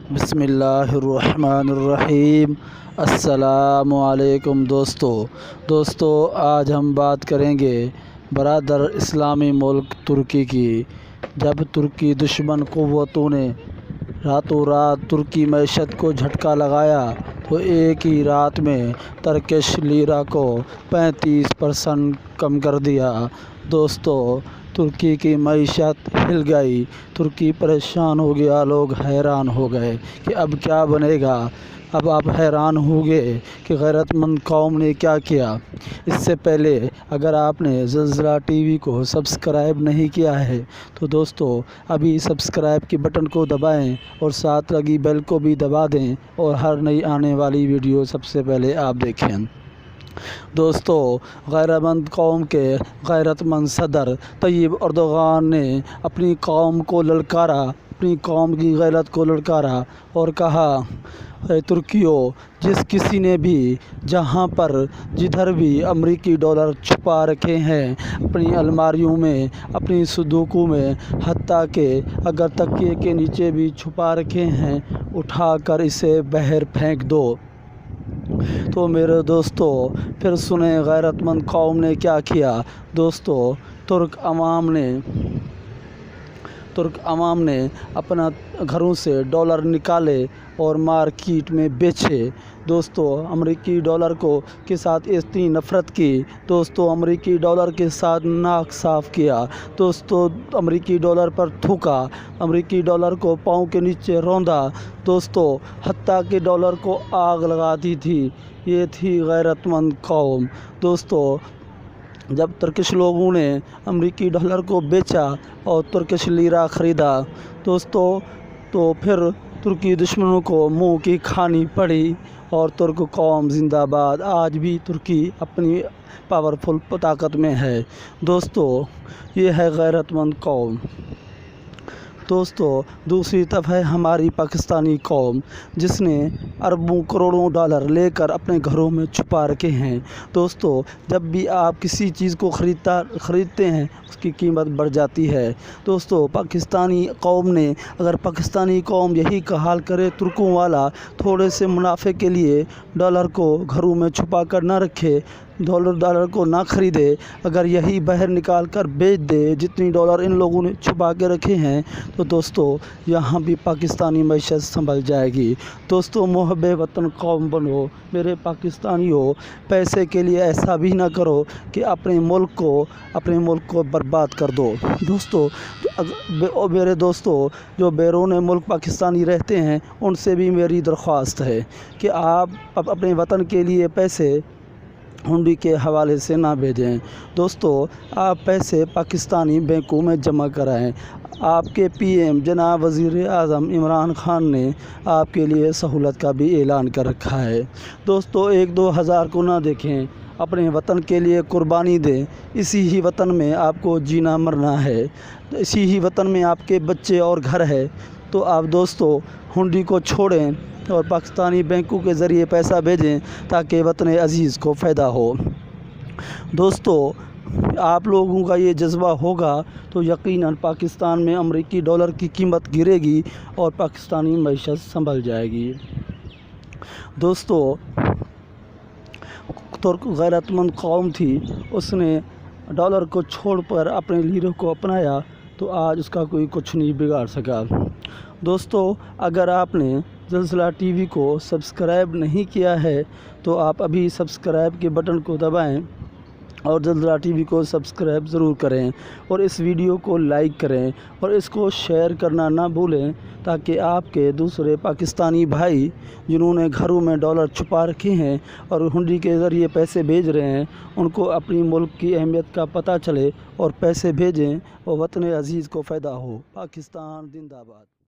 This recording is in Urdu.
بسم اللہ الرحمن الرحیم۔ السلام علیکم دوستو، آج ہم بات کریں گے برادر اسلامی ملک ترکی کی۔ جب ترکی دشمن قوتوں نے راتوں رات ترکی معیشت کو جھٹکا لگایا تو ایک ہی رات میں ترکش لیرا کو 35% کم کر دیا۔ دوستو، ترکی کی معیشت ہل گئی، ترکی پریشان ہو گیا، لوگ حیران ہو گئے کہ اب کیا بنے گا۔ اب آپ حیران ہوں گے کہ غیرت مند قوم نے کیا کیا۔ اس سے پہلے اگر آپ نے زلزلہ ٹی وی کو سبسکرائب نہیں کیا ہے تو دوستو ابھی سبسکرائب کے بٹن کو دبائیں اور ساتھ لگی بیل کو بھی دبا دیں اور ہر نئی آنے والی ویڈیو سب سے پہلے آپ دیکھیں۔ دوستو، غیرت مند قوم کے غیرت مند صدر طیب اردوغان نے اپنی قوم کو للکارا، اپنی قوم کی غیرت کو للکارا اور کہا، اے ترکیوں، جس کسی نے بھی جہاں پر جدھر بھی امریکی ڈالر چھپا رکھے ہیں اپنی الماریوں میں، اپنی صندوقوں میں، حتیٰ کہ اگر تکیے کے نیچے بھی چھپا رکھے ہیں، اٹھا کر اسے باہر پھینک دو۔ تو میرے دوستو، پھر سنیں غیرت مند قوم نے کیا کیا۔ دوستو، ترک عوام نے اپنا گھروں سے ڈالر نکالے اور مارکیٹ میں بیچے۔ دوستو، امریکی ڈالر کے ساتھ اتنی نفرت کی، دوستو امریکی ڈالر کے ساتھ ناک صاف کیا، دوستو امریکی ڈالر پر تھوکا، امریکی ڈالر کو پاؤں کے نیچے روندا، دوستو حتیٰ کہ ڈالر کو آگ لگا دی تھی۔ یہ تھی غیرت مند قوم۔ دوستو، جب ترکش لوگوں نے امریکی ڈالر کو بیچا اور ترکش لیرا خریدا، دوستو تو پھر ترکی دشمنوں کو منہ کی کھانی پڑی اور ترک قوم زندہ باد۔ آج بھی ترکی اپنی پاورفل طاقت میں ہے۔ دوستو، یہ ہے غیرت مند قوم۔ دوستو، دوسری طرف ہے ہماری پاکستانی قوم، جس نے اربوں کروڑوں ڈالر لے کر اپنے گھروں میں چھپا رکھے ہیں۔ دوستو، جب بھی آپ کسی چیز کو خریدتے ہیں اس کی قیمت بڑھ جاتی ہے۔ دوستو، پاکستانی قوم یہی کا حال کرے ترکوں والا، تھوڑے سے منافع کے لیے ڈالر کو گھروں میں چھپا کر نہ رکھے، ڈالر کو نہ خریدے، اگر یہی باہر نکال کر بیچ دے جتنی ڈالر ان لوگوں نے چھپا کے رکھے ہیں، تو دوستو یہاں بھی پاکستانی معیشت سنبھل جائے گی۔ دوستو، محب وطن قوم بنو، میرے پاکستانیوں، پیسے کے لیے ایسا بھی نہ کرو کہ اپنے ملک کو برباد کر دو۔ دوستو، میرے دوستو جو بیرون ملک پاکستانی رہتے ہیں ان سے بھی میری درخواست ہے کہ آپ اپنے وطن کے لیے پیسے ہنڈی کے حوالے سے نہ بھیجیں۔ دوستو، آپ پیسے پاکستانی بینکوں میں جمع کرائیں۔ آپ کے پی ایم جناب وزیر اعظم عمران خان نے آپ کے لیے سہولت کا بھی اعلان کر رکھا ہے۔ دوستو، 1-2 ہزار کو نہ دیکھیں، اپنے وطن کے لیے قربانی دیں۔ اسی ہی وطن میں آپ کو جینا مرنا ہے، اسی ہی وطن میں آپ کے بچے اور گھر ہے۔ تو آپ دوستو ہنڈی کو چھوڑیں اور پاکستانی بینکوں کے ذریعے پیسہ بھیجیں تاکہ وطن عزیز کو فائدہ ہو۔ دوستو، آپ لوگوں کا یہ جذبہ ہوگا تو یقیناً پاکستان میں امریکی ڈالر کی قیمت گرے گی اور پاکستانی معیشت سنبھل جائے گی۔ دوستو، ترک غیرت مند قوم تھی، اس نے ڈالر کو چھوڑ کر اپنے لیرے کو اپنایا تو آج اس کا کوئی کچھ نہیں بگاڑ سکا۔ دوستو، اگر آپ نے زلزلہ ٹی وی کو سبسکرائب نہیں کیا ہے تو آپ ابھی سبسکرائب کے بٹن کو دبائیں اور زلزلہ ٹی وی کو سبسکرائب ضرور کریں اور اس ویڈیو کو لائک کریں اور اس کو شیئر کرنا نہ بھولیں تاکہ آپ کے دوسرے پاکستانی بھائی جنہوں نے گھروں میں ڈالر چھپا رکھے ہیں اور ہنڈی کے ذریعے پیسے بھیج رہے ہیں ان کو اپنی ملک کی اہمیت کا پتہ چلے اور پیسے بھیجیں اور وطن عزیز کو فائدہ ہو۔ پاکستان زندہ باد۔